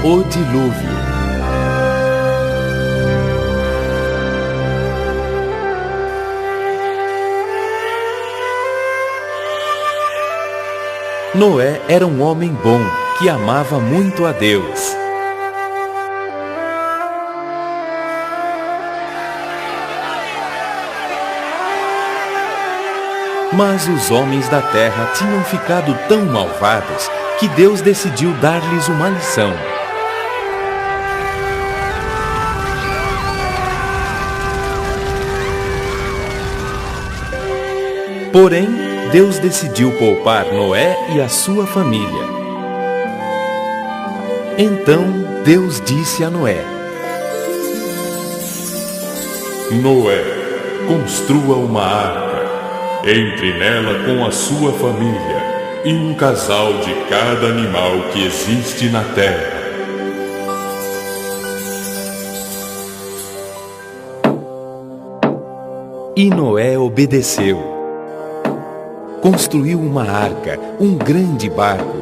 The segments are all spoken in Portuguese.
O dilúvio. Noé era um homem bom, que amava muito a Deus. Mas os homens da terra tinham ficado tão malvados que Deus decidiu dar-lhes uma lição. Porém, Deus decidiu poupar Noé e a sua família. Então, Deus disse a Noé: Noé, construa uma arca. Entre nela com a sua família e um casal de cada animal que existe na terra. E Noé obedeceu. Construiu uma arca, um grande barco.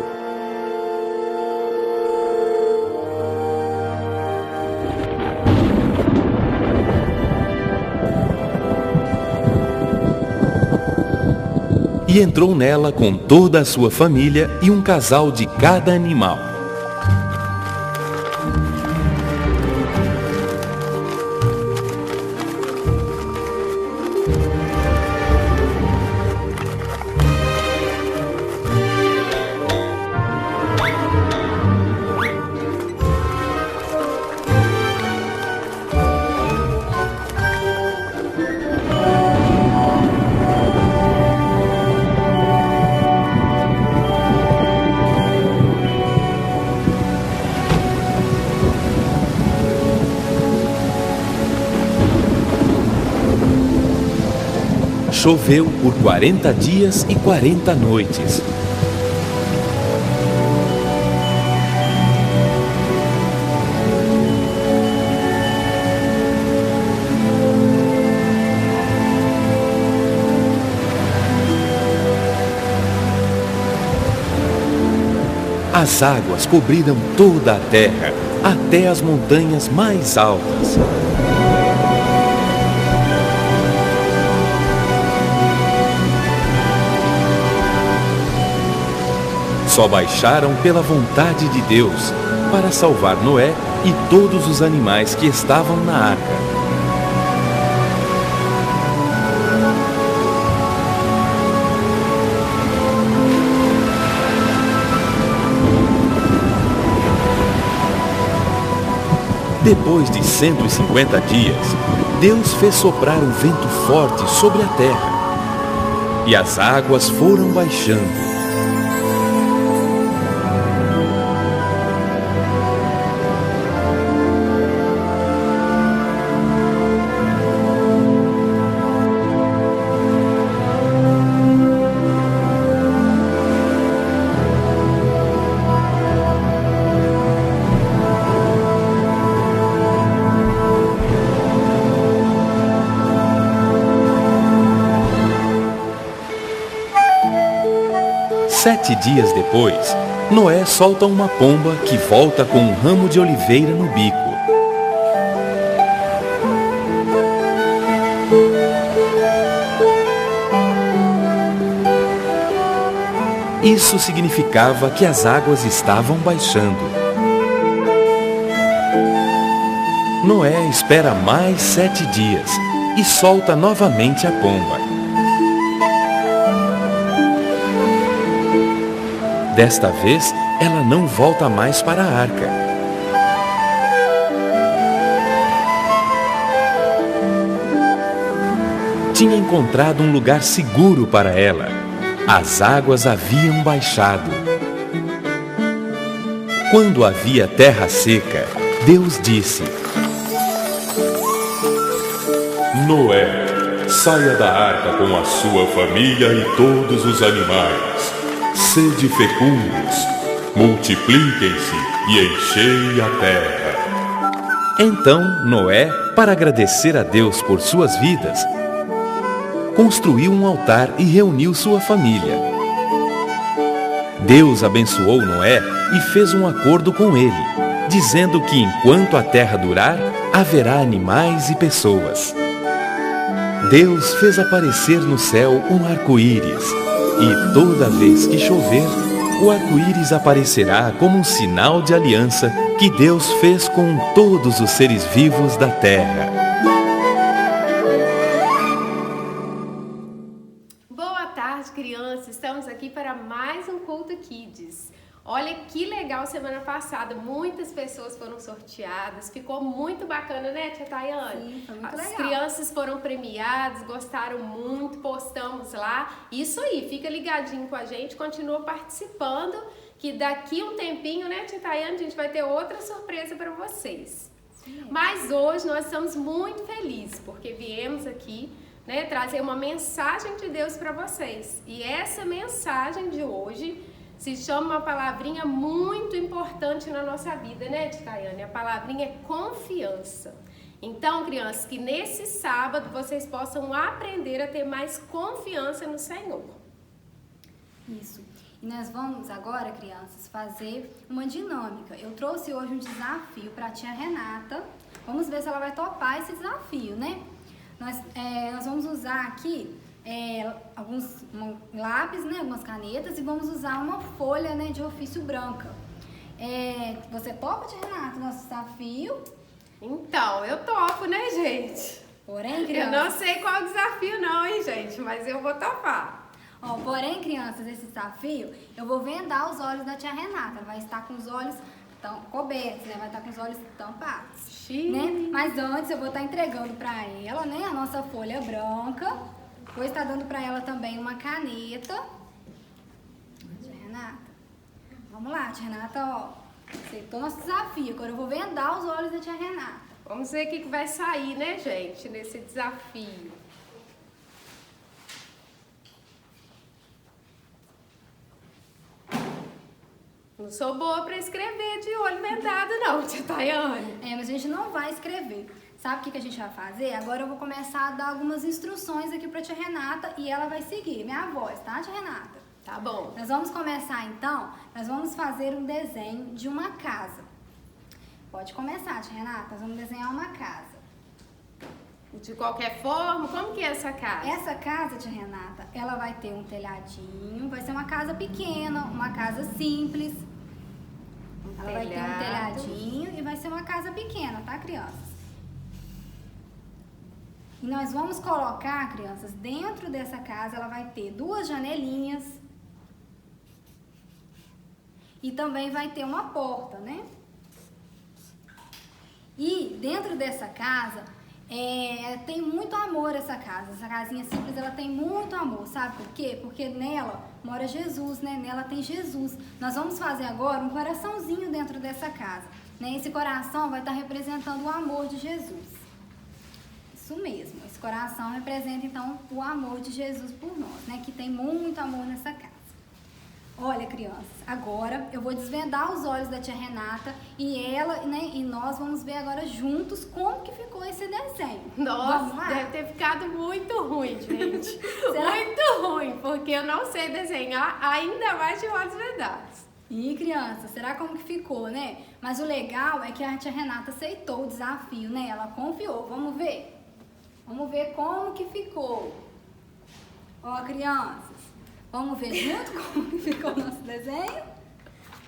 E entrou nela com toda a sua família e um casal de cada animal. Choveu por 40 dias e 40 noites. As águas cobriram toda a terra, até as montanhas mais altas. Só baixaram pela vontade de Deus, para salvar Noé e todos os animais que estavam na arca. Depois de 150 dias, Deus fez soprar um vento forte sobre a terra, e as águas foram baixando. Sete dias depois, Noé solta uma pomba que volta com um ramo de oliveira no bico. Isso significava que as águas estavam baixando. Noé espera mais 7 dias e solta novamente a pomba. Desta vez, ela não volta mais para a arca. Tinha encontrado um lugar seguro para ela. As águas haviam baixado. Quando havia terra seca, Deus disse: Noé, saia da arca com a sua família e todos os animais. Sede fecundos, multipliquem-se e enchei a terra. Então Noé, para agradecer a Deus por suas vidas, construiu um altar e reuniu sua família. Deus abençoou Noé e fez um acordo com ele. dizendo que enquanto a terra durar, haverá animais e pessoas. Deus fez aparecer no céu um arco-íris, e toda vez que chover, o arco-íris aparecerá como um sinal de aliança que Deus fez com todos os seres vivos da terra. Boa tarde, crianças! Estamos aqui para mais um Culto Kids. Olha que legal, semana passada muitas pessoas foram sorteadas, ficou muito bacana, né, tia Tayane? Sim, foi muito legal. As crianças foram premiadas, gostaram muito, postamos lá. Isso aí, fica ligadinho com a gente, continua participando, que daqui um tempinho, né, tia Tayane, a gente vai ter outra surpresa para vocês. Sim. Mas hoje nós estamos muito felizes, porque viemos aqui, né, trazer uma mensagem de Deus para vocês. E essa mensagem de hoje se chama uma palavrinha muito importante na nossa vida, né, tia Tayane? A palavrinha é confiança. Então, crianças, que nesse sábado vocês possam aprender a ter mais confiança no Senhor. Isso. E nós vamos agora, crianças, fazer uma dinâmica. Eu trouxe hoje um desafio para a tia Renata. Vamos ver se ela vai topar esse desafio, né? Nós vamos usar aqui alguns lápis, né, algumas canetas, e vamos usar uma folha, né, de ofício branca. Você topa, tia Renata, o nosso desafio? Então, eu topo, né, gente? Porém, crianças... Eu não sei qual o desafio não, hein, gente, mas eu vou topar. Porém, crianças, esse desafio, eu vou vendar os olhos da tia Renata. Ela vai estar com os olhos cobertos, né? Vai estar com os olhos tampados, né? Mas antes eu vou estar entregando para ela, né, a nossa folha branca. Vou estar dando para ela também uma caneta. Tia Renata, vamos lá, tia Renata, aceitou nosso desafio. Agora eu vou vendar os olhos da tia Renata. Vamos ver o que vai sair, né, gente, nesse desafio. Não sou boa para escrever de olho vendado, não, tia Tayane. Mas a gente não vai escrever. Sabe o que a gente vai fazer? Agora eu vou começar a dar algumas instruções aqui pra tia Renata e ela vai seguir minha voz, tá, tia Renata? Tá bom. Nós vamos começar então, nós vamos fazer um desenho de uma casa. Pode começar, tia Renata, nós vamos desenhar uma casa. De qualquer forma, como que é essa casa? Essa casa, tia Renata, ela vai ter um telhadinho, vai ser uma casa pequena, uma casa simples. Ela vai ter um telhadinho e vai ser uma casa pequena, tá, crianças? E nós vamos colocar, crianças, dentro dessa casa, ela vai ter 2 janelinhas e também vai ter uma porta, né? E dentro dessa casa, tem muito amor essa casa. Essa casinha simples, ela tem muito amor, sabe por quê? Porque nela mora Jesus, né? Nela tem Jesus. Nós vamos fazer agora um coraçãozinho dentro dessa casa, né? Esse coração vai estar representando o amor de Jesus. Isso mesmo, esse coração representa então o amor de Jesus por nós, né? Que tem muito amor nessa casa. Olha, crianças, agora eu vou desvendar os olhos da tia Renata e ela, né? E nós vamos ver agora juntos como que ficou esse desenho. Nossa, deve ter ficado muito ruim, gente. Muito ruim, porque eu não sei desenhar ainda mais de olhos vendados. E crianças, será como que ficou, né? Mas o legal é que a tia Renata aceitou o desafio, né? Ela confiou. Vamos ver? Vamos ver como que ficou. Crianças, vamos ver junto como que ficou o nosso desenho?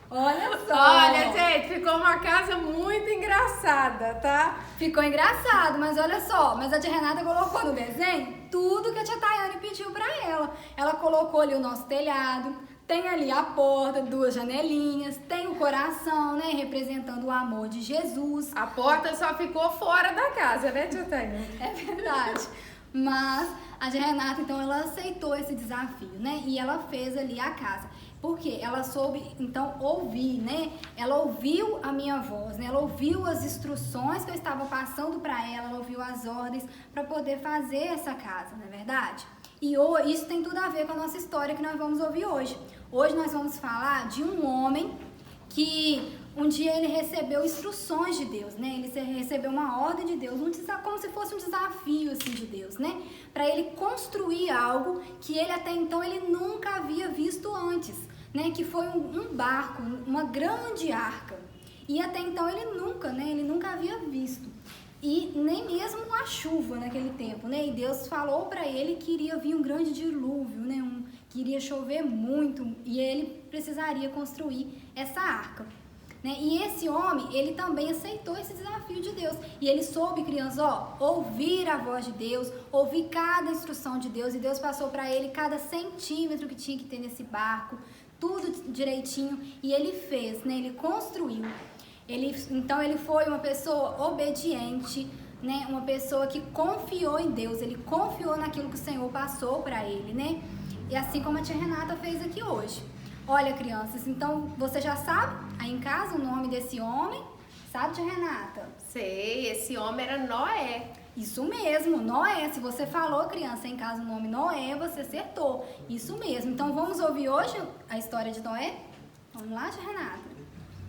Olha só. Olha, gente, ficou uma casa muito engraçada, tá? Ficou engraçado, mas olha só. Mas a tia Renata colocou no desenho tudo que a tia Tayane pediu pra ela. Ela colocou ali o nosso telhado, tem ali a porta, 2 janelinhas, tem o coração, né, representando o amor de Jesus. A porta só ficou fora da casa, né, tia Tayane? É verdade. Mas a tia Renata, então, ela aceitou esse desafio, né? E ela fez ali a casa. Porque ela soube, então, ouvir, né? Ela ouviu a minha voz, né? Ela ouviu as instruções que eu estava passando para ela ouviu as ordens para poder fazer essa casa, não é verdade? E isso tem tudo a ver com a nossa história que nós vamos ouvir hoje. Hoje nós vamos falar de um homem que um dia ele recebeu instruções de Deus, né? Ele recebeu uma ordem de Deus, como se fosse um desafio assim de Deus, né? Para ele construir algo que ele até então ele nunca havia visto antes, né? Que foi um barco, uma grande arca. E até então ele nunca havia visto. E nem mesmo a chuva naquele tempo, né? E Deus falou para ele que iria vir um grande dilúvio, né? Que iria chover muito e ele precisaria construir essa arca, né? E esse homem, ele também aceitou esse desafio de Deus. E ele soube, crianças, ouvir a voz de Deus, ouvir cada instrução de Deus. E Deus passou para ele cada centímetro que tinha que ter nesse barco, tudo direitinho. E ele fez, né? Ele construiu. Então ele foi uma pessoa obediente, né? Uma pessoa que confiou em Deus. Ele confiou naquilo que o Senhor passou para ele, né? E assim como a tia Renata fez aqui hoje. Olha, crianças, então você já sabe aí em casa o nome desse homem? Sabe, tia Renata? Sei, esse homem era Noé. Isso mesmo, Noé. Se você falou, criança, em casa o nome Noé, você acertou. Isso mesmo. Então vamos ouvir hoje a história de Noé? Vamos lá, tia Renata?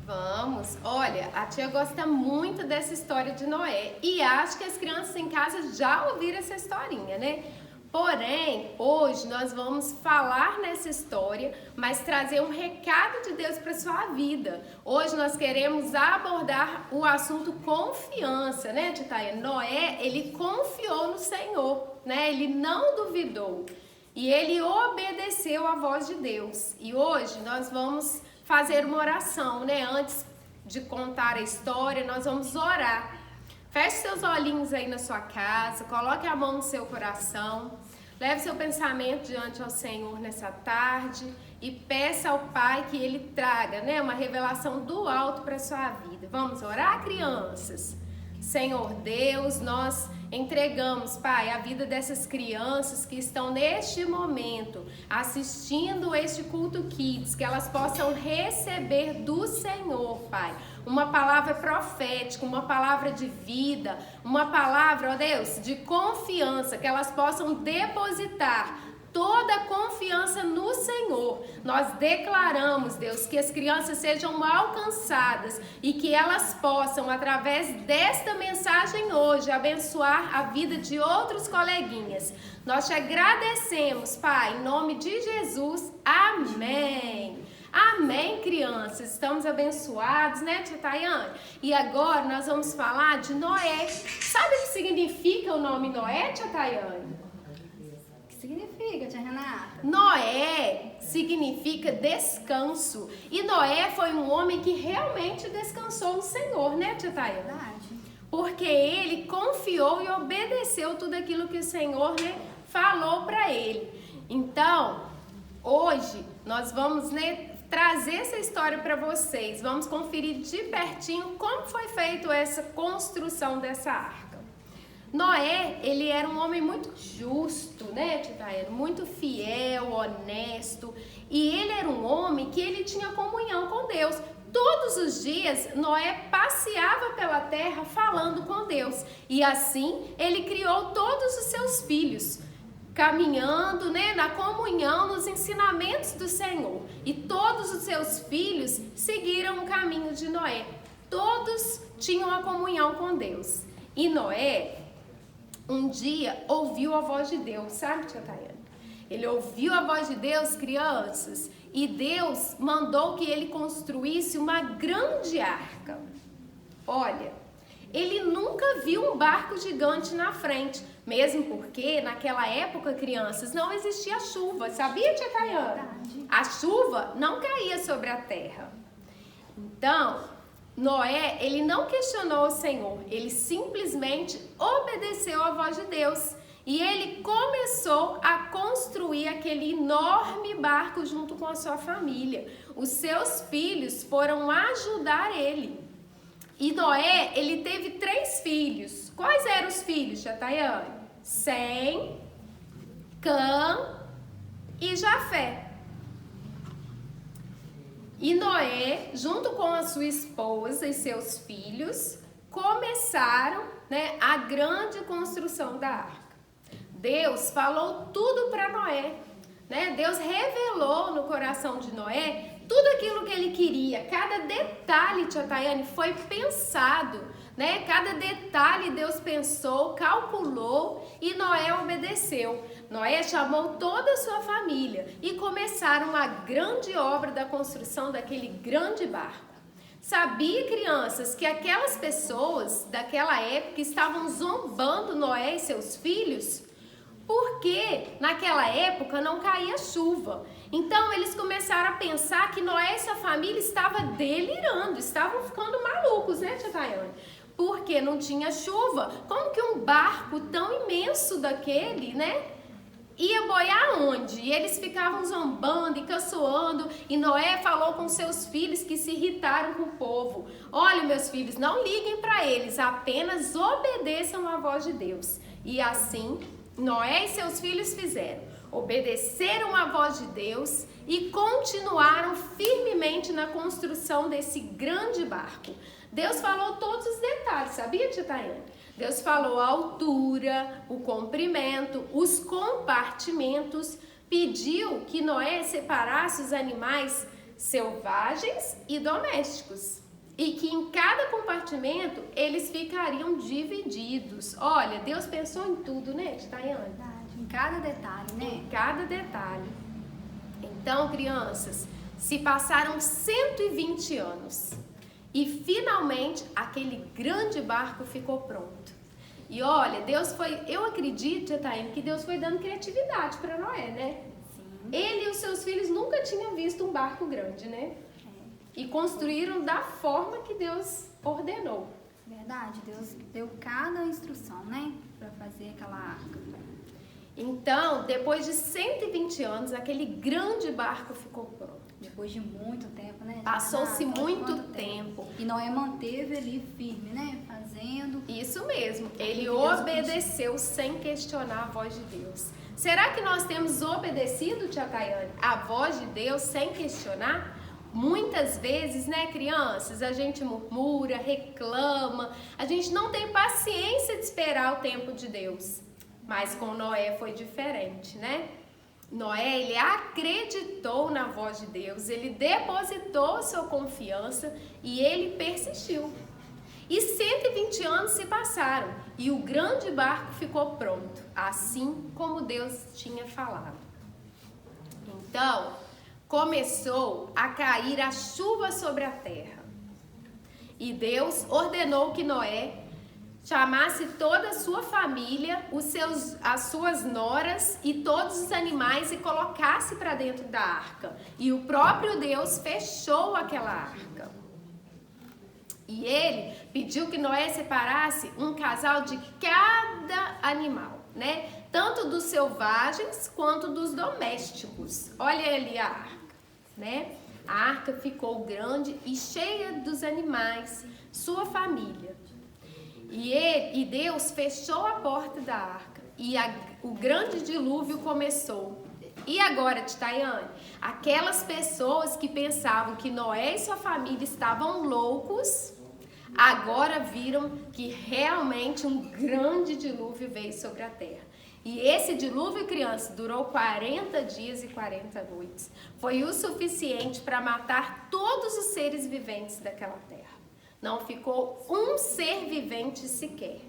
Vamos. Olha, a tia gosta muito dessa história de Noé e acho que as crianças em casa já ouviram essa historinha, né? Porém, hoje nós vamos falar nessa história, mas trazer um recado de Deus para sua vida. Hoje nós queremos abordar o assunto confiança, né, Titaia? Noé, ele confiou no Senhor, né? Ele não duvidou e ele obedeceu à voz de Deus. E hoje nós vamos fazer uma oração, né? Antes de contar a história, nós vamos orar. Feche seus olhinhos aí na sua casa, coloque a mão no seu coração, leve seu pensamento diante ao Senhor nessa tarde e peça ao Pai que Ele traga, né, uma revelação do alto para a sua vida. Vamos orar, crianças? Senhor Deus, nós entregamos, Pai, a vida dessas crianças que estão neste momento assistindo este culto Kids, que elas possam receber do Senhor, Pai, uma palavra profética, uma palavra de vida, uma palavra, ó Deus, de confiança, que elas possam depositar toda a confiança no Senhor. Nós declaramos, Deus, que as crianças sejam alcançadas e que elas possam, através desta mensagem hoje, abençoar a vida de outros coleguinhas. Nós te agradecemos, Pai, em nome de Jesus. Amém. Amém, crianças. Estamos abençoados, né, tia Tayane? E agora nós vamos falar de Noé. Sabe o que significa o nome Noé, tia Tayane? Significa, tia Renata? Noé significa descanso. E Noé foi um homem que realmente descansou no Senhor, né, tia Thaia? Verdade. Porque ele confiou e obedeceu tudo aquilo que o Senhor, né, falou para ele. Então, hoje nós vamos, né, trazer essa história para vocês. Vamos conferir de pertinho como foi feita essa construção dessa arca. Noé, ele era um homem muito justo, né, Titaia? Muito fiel, honesto. E ele era um homem que ele tinha comunhão com Deus. Todos os dias, Noé passeava pela terra falando com Deus. E assim, ele criou todos os seus filhos, caminhando, né, na comunhão, nos ensinamentos do Senhor. E todos os seus filhos seguiram o caminho de Noé. Todos tinham a comunhão com Deus. E Noé, um dia, ouviu a voz de Deus, sabe, tia Tayane? Ele ouviu a voz de Deus, crianças, e Deus mandou que ele construísse uma grande arca. Olha, ele nunca viu um barco gigante na frente, mesmo porque naquela época, crianças, não existia chuva, sabia, tia Tayane? A chuva não caía sobre a terra. Então, Noé, ele não questionou o Senhor, ele simplesmente obedeceu à voz de Deus e ele começou a construir aquele enorme barco junto com a sua família. Os seus filhos foram ajudar ele. E Noé, ele teve 3 filhos. Quais eram os filhos, tia Tayane? Sem, Cã e Jafé. E Noé, junto com a sua esposa e seus filhos, começaram, né, a grande construção da arca. Deus falou tudo para Noé, né? Deus revelou no coração de Noé tudo aquilo que ele queria. Cada detalhe, tia Tayane, foi pensado, né? Cada detalhe Deus pensou, calculou e Noé obedeceu. Noé chamou toda a sua família e começaram uma grande obra da construção daquele grande barco. Sabia, crianças, que aquelas pessoas daquela época estavam zombando Noé e seus filhos? Porque naquela época não caía chuva. Então eles começaram a pensar que Noé e sua família estavam delirando, estavam ficando malucos, né, tia Tayane? Porque não tinha chuva. Como que um barco tão imenso daquele, né, ia boiar onde? E eles ficavam zombando e caçoando. E Noé falou com seus filhos que se irritaram com o povo. Olha, meus filhos, não liguem para eles, apenas obedeçam à voz de Deus. E assim, Noé e seus filhos fizeram. Obedeceram à voz de Deus e continuaram firmemente na construção desse grande barco. Deus falou todos os detalhes, sabia, tia Tayane? Deus falou a altura, o comprimento, os compartimentos, pediu que Noé separasse os animais selvagens e domésticos e que em cada compartimento eles ficariam divididos. Olha, Deus pensou em tudo, né, tia Tayane? Em cada detalhe, né? Em cada detalhe. Então, crianças, se passaram 120 anos. E finalmente aquele grande barco ficou pronto. E olha, eu acredito, Tayane, que Deus foi dando criatividade para Noé, né? Sim. Ele e os seus filhos nunca tinham visto um barco grande, né? E construíram da forma que Deus ordenou. Verdade, Deus deu cada instrução, né? Para fazer aquela arca. Então, depois de 120 anos, aquele grande barco ficou pronto. Depois de muito tempo, né? Passou-se muito tempo. E Noé manteve ali firme, né? Fazendo. Isso mesmo. Ele obedeceu sem questionar a voz de Deus. Será que nós temos obedecido, tia Tayane, a voz de Deus sem questionar? Muitas vezes, né, crianças, a gente murmura, reclama, a gente não tem paciência de esperar o tempo de Deus. Mas com Noé foi diferente, né? Noé, ele acreditou na voz de Deus, ele depositou sua confiança e ele persistiu. E 120 anos se passaram e o grande barco ficou pronto, assim como Deus tinha falado. Então, começou a cair a chuva sobre a terra. E Deus ordenou que Noé chamasse toda a sua família, as suas noras e todos os animais e colocasse para dentro da arca. E o próprio Deus fechou aquela arca. E ele pediu que Noé separasse um casal de cada animal, né? Tanto dos selvagens quanto dos domésticos. Olha ali a arca, né? A arca ficou grande e cheia dos animais, sua família. E Deus fechou a porta da arca e o grande dilúvio começou. E agora, tia Tayane, aquelas pessoas que pensavam que Noé e sua família estavam loucos, agora viram que realmente um grande dilúvio veio sobre a terra. E esse dilúvio, criança, durou 40 dias e 40 noites. Foi o suficiente para matar todos os seres viventes daquela terra. Não ficou um ser vivente sequer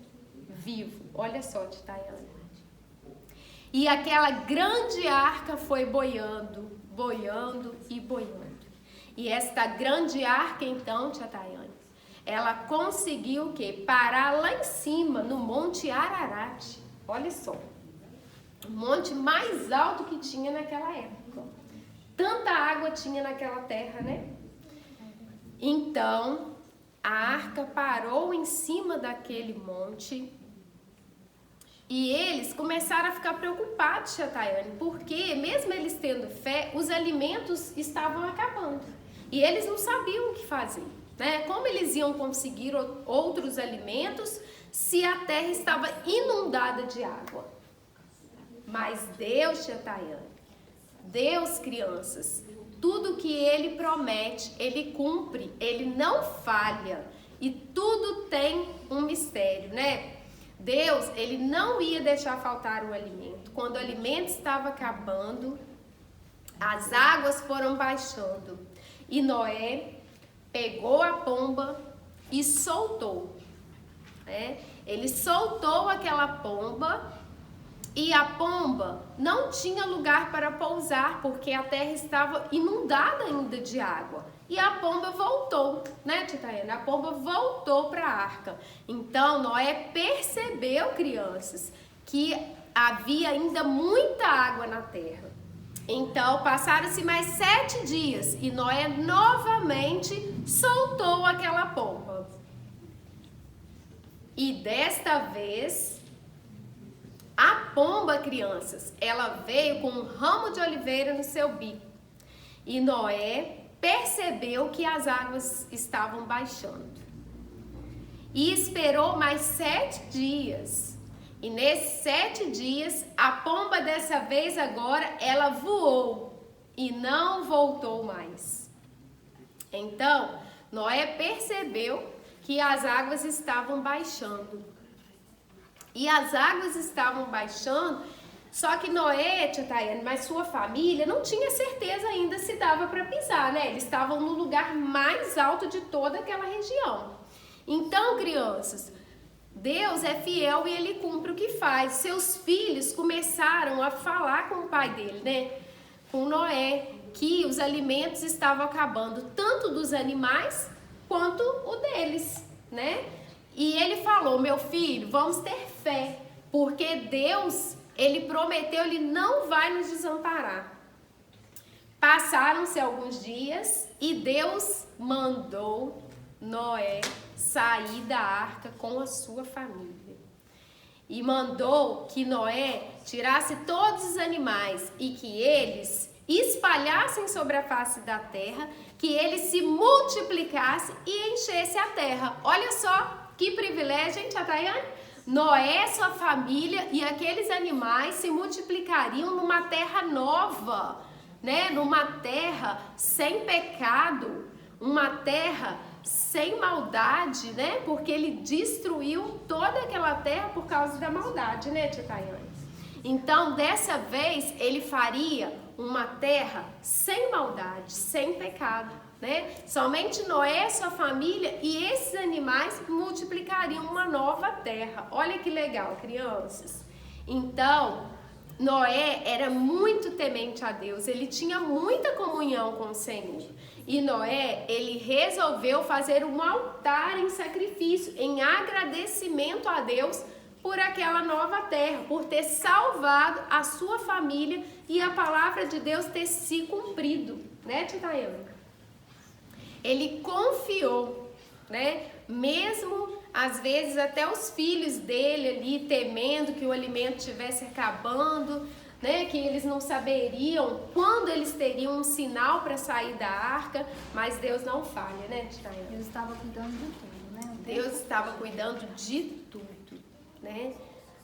vivo. Olha só, tia Tayane. E aquela grande arca foi boiando, boiando e boiando. E esta grande arca, então, tia Tayane, ela conseguiu o quê? Parar lá em cima, no Monte Ararat. Olha só. O monte mais alto que tinha naquela época. Tanta água tinha naquela terra, né? Então, a arca parou em cima daquele monte e eles começaram a ficar preocupados, tia Tayane, porque mesmo eles tendo fé, os alimentos estavam acabando e eles não sabiam o que fazer, né? Como eles iam conseguir outros alimentos se a terra estava inundada de água? Mas Deus, tia Tayane, Deus, crianças, tudo que Ele promete, Ele cumpre, Ele não falha. E tudo tem um mistério, né? Deus, Ele não ia deixar faltar o alimento. Quando o alimento estava acabando, as águas foram baixando. E Noé pegou a pomba e soltou, né? Ele soltou aquela pomba E a pomba não tinha lugar para pousar, porque a terra estava inundada ainda de água. E a pomba voltou, né, Titaiana? A pomba voltou para a arca. Então, Noé percebeu, crianças, que havia ainda muita água na terra. Então, passaram-se mais 7 dias e Noé novamente soltou aquela pomba. E desta vez, a pomba, crianças, ela veio com um ramo de oliveira no seu bico. E Noé percebeu que as águas estavam baixando. E esperou mais 7 dias. E nesses 7 dias, a pomba dessa vez agora, ela voou e não voltou mais. Então, Noé percebeu que as águas estavam baixando. E as águas estavam baixando, só que Noé, tia Tayane, mas sua família não tinha certeza ainda se dava para pisar, né? Eles estavam no lugar mais alto de toda aquela região. Então, crianças, Deus é fiel e Ele cumpre o que faz. Seus filhos começaram a falar com o pai dele, né? Com Noé, que os alimentos estavam acabando, tanto dos animais quanto o deles, né? E ele falou, meu filho, vamos ter fé, porque Deus, Ele prometeu, Ele não vai nos desamparar. Passaram-se alguns dias e Deus mandou Noé sair da arca com a sua família. E mandou que Noé tirasse todos os animais e que eles espalhassem sobre a face da terra, que eles se multiplicassem e enchessem a terra. Olha só que privilégio, hein, tia Tayane? Noé, sua família e aqueles animais se multiplicariam numa terra nova, né? Numa terra sem pecado, uma terra sem maldade, né? Porque ele destruiu toda aquela terra por causa da maldade, né, tia Tayane? Então, dessa vez, ele faria uma terra sem maldade, sem pecado, né? Somente Noé, sua família e esses animais multiplicariam uma nova terra. Olha que legal, crianças. Então, Noé era muito temente a Deus, ele tinha muita comunhão com o Senhor. E Noé, ele resolveu fazer um altar em sacrifício, em agradecimento a Deus por aquela nova terra, por ter salvado a sua família e a palavra de Deus ter se cumprido, né, tia Tayane? Ele confiou, né? Mesmo às vezes até os filhos dele ali temendo que o alimento estivesse acabando, né? Que eles não saberiam quando eles teriam um sinal para sair da arca, mas Deus não falha, né, tia Tayane? Deus estava cuidando de tudo, né? Deus estava cuidando de tudo, né?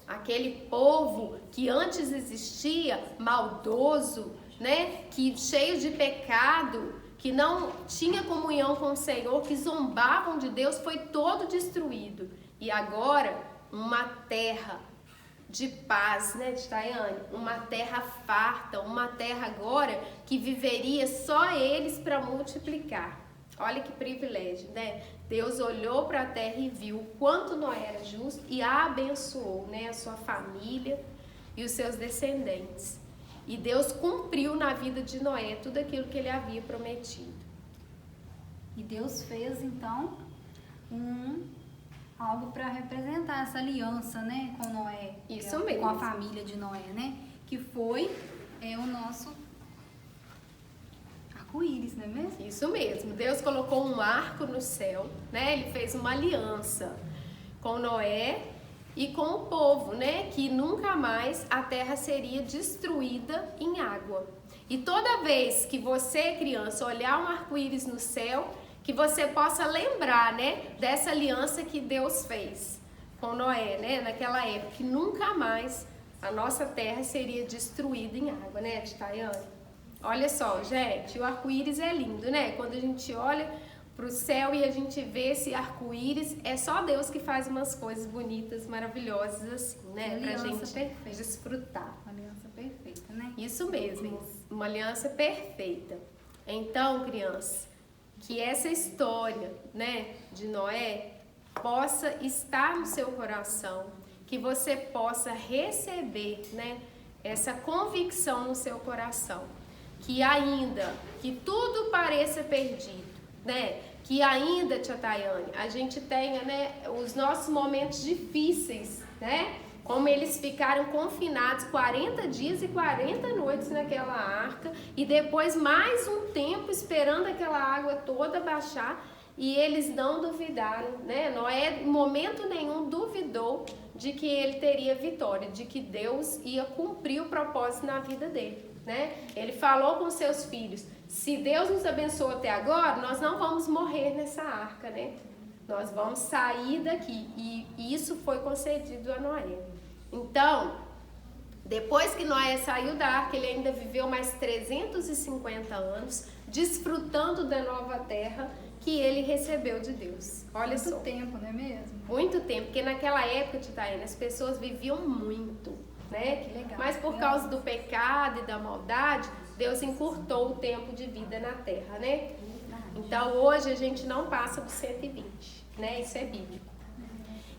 Aquele povo que antes existia maldoso, né? Que cheio de pecado, que não tinha comunhão com o Senhor, que zombavam de Deus, foi todo destruído. E agora, uma terra de paz, né, Tayane? Uma terra farta, uma terra agora que viveria só eles para multiplicar. Olha que privilégio, né? Deus olhou para a terra e viu o quanto Noé era justo e a abençoou, né? A sua família e os seus descendentes. E Deus cumpriu na vida de Noé tudo aquilo que ele havia prometido. E Deus fez, então, algo para representar essa aliança, né, com Noé. Isso mesmo. Com a família de Noé, né? Que foi o nosso arco-íris, não é mesmo? Isso mesmo. Deus colocou um arco no céu, né? Ele fez uma aliança com Noé e com o povo, né? Que nunca mais a terra seria destruída em água. E toda vez que você, criança, olhar um arco-íris no céu, que você possa lembrar, né? Dessa aliança que Deus fez com Noé, né? Naquela época, que nunca mais a nossa terra seria destruída em água, né, tia Tayane? Olha só, gente, o arco-íris é lindo, né? Quando a gente olha para o céu e a gente vê esse arco-íris, é só Deus que faz umas coisas bonitas, maravilhosas assim, né? Pra gente desfrutar. Uma aliança perfeita, né? Isso mesmo, uma aliança perfeita. Então, crianças, que essa história, né, de Noé possa estar no seu coração, que você possa receber, né, essa convicção no seu coração, que ainda que tudo pareça perdido, né, que ainda, tia Tayane, a gente tenha, né, os nossos momentos difíceis, né, como eles ficaram confinados 40 dias e 40 noites naquela arca e depois mais um tempo esperando aquela água toda baixar, e eles não duvidaram, né? Noé em momento nenhum duvidou de que ele teria vitória, de que Deus ia cumprir o propósito na vida dele, né? Ele falou com seus filhos: se Deus nos abençoou até agora, nós não vamos morrer nessa arca, né? Nós vamos sair daqui, e isso foi concedido a Noé. Então, depois que Noé saiu da arca, ele ainda viveu mais 350 anos, desfrutando da nova terra que ele recebeu de Deus. Olha só. Muito tempo, não é mesmo? Muito tempo, porque naquela época, Titaína, as pessoas viviam muito, né? Que legal. Mas por causa do pecado e da maldade, Deus encurtou o tempo de vida na terra, né? Então, hoje a gente não passa dos 120, né? Isso é bíblico.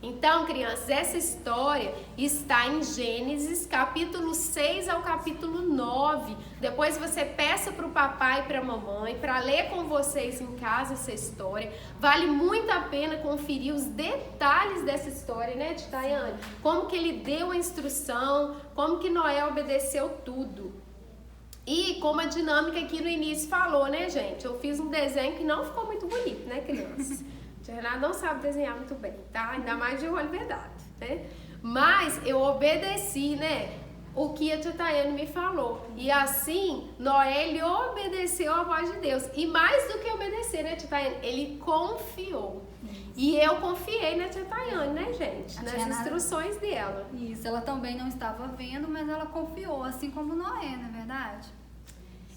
Então, crianças, essa história está em Gênesis, capítulo 6 ao capítulo 9. Depois você peça para o papai e para a mamãe para ler com vocês em casa essa história. Vale muito a pena conferir os detalhes dessa história, né, Tayane? Como que ele deu a instrução, como que Noé obedeceu tudo. E como a dinâmica aqui no início falou, né, gente? Eu fiz um desenho que não ficou muito bonito, né, crianças? O Renato não sabe desenhar muito bem, tá? Ainda mais de olho verdade, né? Mas eu obedeci, né, o que a tia Tayane me falou. E assim, Noé, ele obedeceu a voz de Deus. E mais do que obedecer, né, tia Tayane? Ele confiou. E eu confiei na tia Tayane, né, gente? Nas instruções dela. Isso, ela também não estava vendo, mas ela confiou, assim como Noé, não é verdade?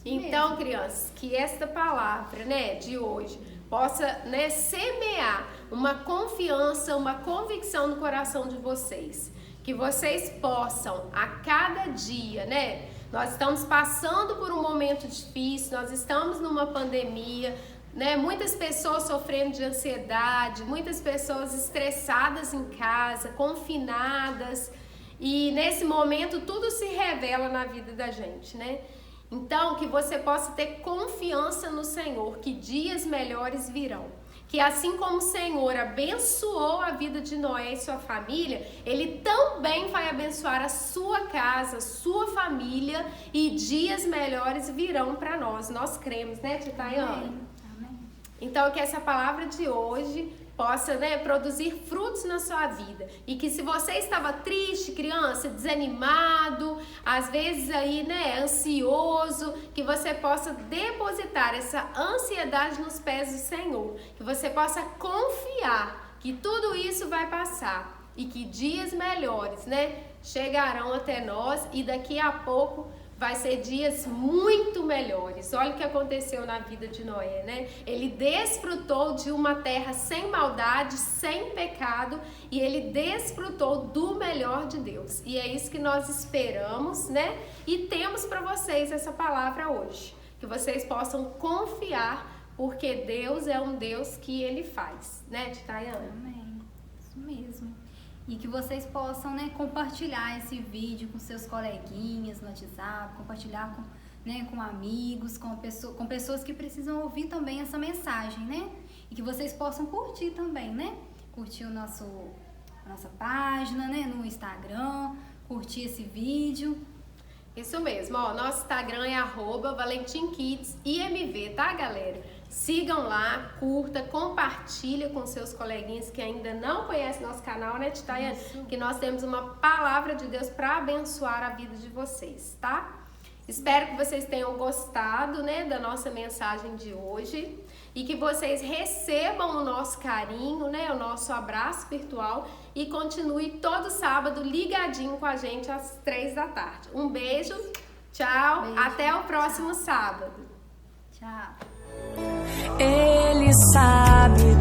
Então, crianças, que esta palavra, né, de hoje possa, né, semear uma confiança, uma convicção no coração de vocês. Que vocês possam, a cada dia, né? Nós estamos passando por um momento difícil, nós estamos numa pandemia, né? Muitas pessoas sofrendo de ansiedade, muitas pessoas estressadas em casa, confinadas. E nesse momento tudo se revela na vida da gente, né? Então, que você possa ter confiança no Senhor, que dias melhores virão. Que assim como o Senhor abençoou a vida de Noé e sua família, Ele também vai abençoar a sua casa, sua família, e dias melhores virão para nós. Nós cremos, né, tia Tayane? Amém. Então, que essa palavra de hoje possa, né, produzir frutos na sua vida. E que se você estava triste, criança, desanimado, às vezes aí, né, ansioso, que você possa depositar essa ansiedade nos pés do Senhor. Que você possa confiar que tudo isso vai passar e que dias melhores, né, chegarão até nós, e daqui a pouco vai ser dias muito melhores. Olha o que aconteceu na vida de Noé, né? Ele desfrutou de uma terra sem maldade, sem pecado, e ele desfrutou do melhor de Deus. E é isso que nós esperamos, né? E temos para vocês essa palavra hoje. Que vocês possam confiar, porque Deus é um Deus que Ele faz, né, tia Tayane? Amém. Isso mesmo. E que vocês possam, né, compartilhar esse vídeo com seus coleguinhas no WhatsApp, compartilhar com, né, com amigos, com pessoas que precisam ouvir também essa mensagem, né? E que vocês possam curtir também, né? Curtir a nossa página, né, no Instagram, curtir esse vídeo. Isso mesmo, ó, nosso Instagram é @ValentimKidsIMV, tá, galera? Sigam lá, curta, compartilha com seus coleguinhas que ainda não conhecem nosso canal, né, tia Tayane? Que nós temos uma palavra de Deus para abençoar a vida de vocês, tá? Espero que vocês tenham gostado, né, da nossa mensagem de hoje, e que vocês recebam o nosso carinho, né, o nosso abraço virtual, e continue todo sábado ligadinho com a gente às 3 da tarde. Um beijo, tchau, até o próximo sábado. Tchau. Ele sabe